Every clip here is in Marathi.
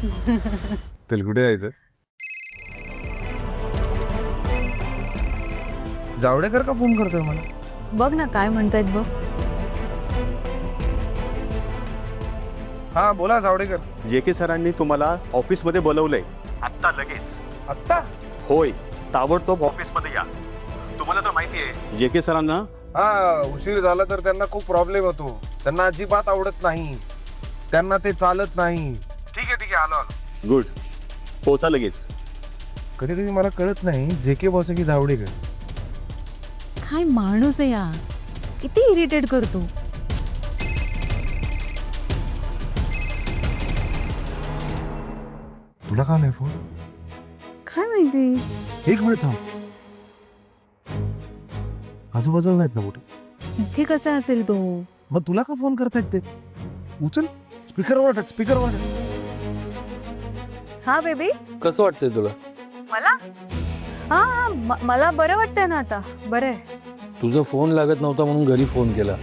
चल कुठे जायचं? जावडेकर का फोन करतोय मला? बघ ना काय म्हणतायत बघ. हा बोला जावडेकर. JK सरांनी तुम्हाला ऑफिसमध्ये बोलवलंय आत्ता लगेच. आत्ता? होय, ताबडतोब ऑफिसमध्ये या. तुम्हाला तर माहिती आहे JK सरांना. हा उशीर झाला तर त्यांना खूप प्रॉब्लेम होतो. त्यांना अजिबात आवडत नाही, त्यांना ते चालत नाही. ठीक आहे आलो आलो. गुड, पोचा लगेच. कधी कधी मला कळत नाही JK बॉस की जावडेकर. काय माणूस आहे या, किती इरिटेट करतो. तुला का आलाय फोन? काय माहिती. एक मिनिट थांब. आजूबाजूला नाहीत ना कुठे? इथे कसा असेल तो? मग तुला का फोन करतायत ते? उचल, स्पीकरवर टाक, स्पीकरवर टाक. हा बेबी. कसं वाटतंय तुला? मला हा मला बरं वाटतंय ना आता. बरं आहे. तुझा फोन लागत नव्हता म्हणून घरी फोन केला,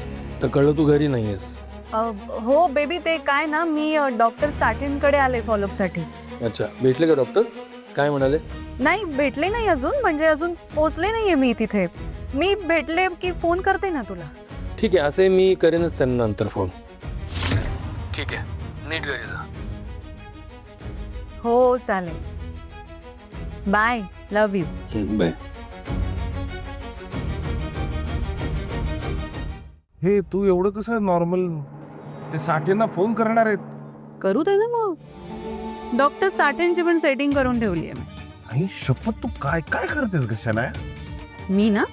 तर कळलं तू घरी नाहीयेस. हो बेबी, ते काय ना, मी डॉक्टर साठेंकडे आले फॉलोअपसाठी. अच्छा, भेटले का डॉक्टर? काय म्हणाले? नाही भेटले नाही अजून, म्हणजे अजून पोचले नाहीये मी तिथे. मी भेटले की फोन करते ना तुला. ठीक आहे, असे मी करेनच त्यांना नंतर फोन. ठीक आहे, नीट घरी जा. हो चालेल. Bye, love you. बाय. हे तू एवढं कसं नॉर्मल? ते साठेंना फोन करणार आहेत. करू दे ना मग. डॉक्टर साठेंची पण सेटिंग करून ठेवली आहे. आई शपथ, तू काय काय करतेस कशाला? मी ना,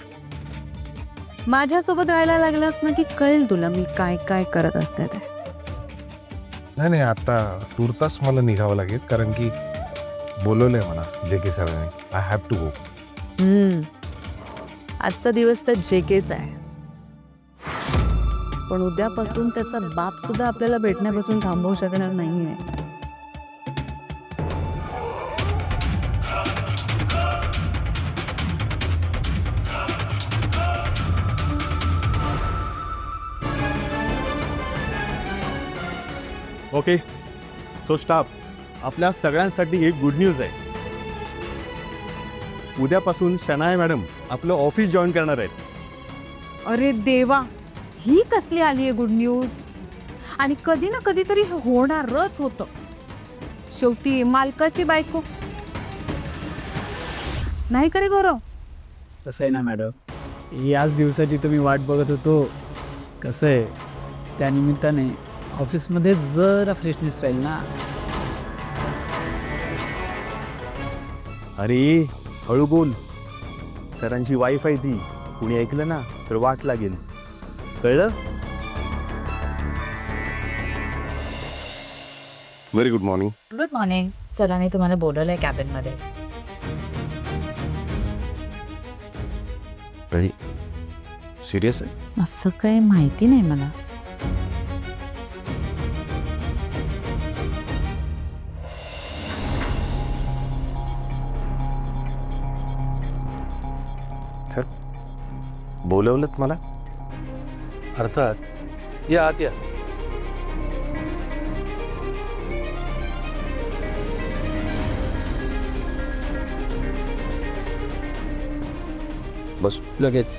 माझ्यासोबत राहायला लागलास ना की कळेल तुला मी काय काय करत असते ते. नाही आता तुर्तास मला निघावं लागेल, कारण की बोलवलंय मला JK सरांनी. I have to go. आजचा दिवस तर JKच आहे, पण उद्यापासून त्याचा बाप सुद्धा आपल्याला भेटण्यापासून थांबवू शकणार नाहीये. ओके, सो स्टाफ, आपल्या सगळ्यांसाठी एक गुड न्यूज आहे. उद्यापासून शनाया मॅडम आपलं ऑफिस जॉईन करणार आहेत. अरे देवा, ही कसली आली आहे गुड न्यूज? आणि कधी ना कधीतरी हे होणारच होतं. शेवटी मालकाची बायको नाही करे गौरव? कसं आहे ना मॅडम, याच दिवसाची तुम्ही वाट बघत होतो. कसं आहे, त्यानिमित्ताने ऑफिसमध्ये जरा फ्रेशनेस राहील ना. अरे हळू बोल, सरांची वाईफ आहे ती. कुणी ऐकलं ना तर वाट लागेल, कळलं? Very good morning. Good morning. सरांनी तुम्हाला बोलवलंय कॅबिनमध्ये. सिरियस आहे? असं काही माहिती नाही मला. सर बोलवलंत मला? अर्थात, या आत या. बस. लगेच.